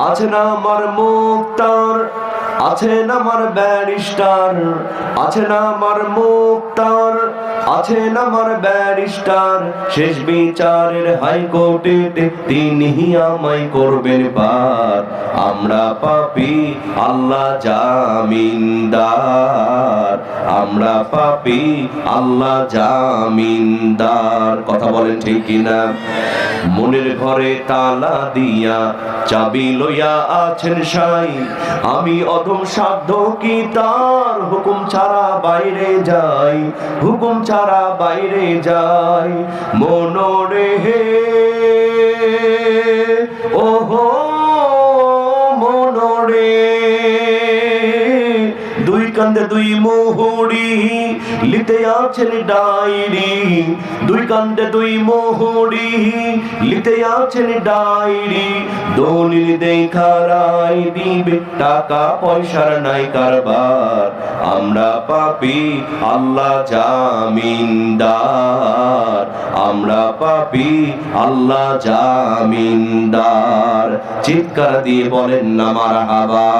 আছেন আমার মুক্তার, আছেন আমার ব্যারিস্টার, আছেন আমার মুক্তার, আছেন আমার ব্যারিস্টার, শেষ বিচারের হাইকোর্টেতে তিনিই আমায় করবেন পার। আমরা পাপী আল্লাহ জামিনদার, আমরা পাপী আল্লাহ জামিনদার। কথা বলেন ঠিক কিনা? মনের ঘরে তালা দিয়া চাবি লইয়া আছেন সাই, আমি অধম সাধ্য কি তার হুকুম ছাড়া বাইরে যাই, হুকুম ছাড়া বাইরে যাই। মনোরে হে ওহো মনোরে, দুই কান্দে দুই মোহরি লিতে আছেন ডায়েরি, দুই কান্দে দুই মোহরি লিতে আছেন ডায়েরি। দলিল দেখা রায় দিবে, টাকা পয়সার নাই কারবার। আমরা পাপী আল্লাহ জামিনদার, আমরা পাপী আল্লাহ জামিনদার। চিৎকার দিয়ে বলেন না মারহাবা।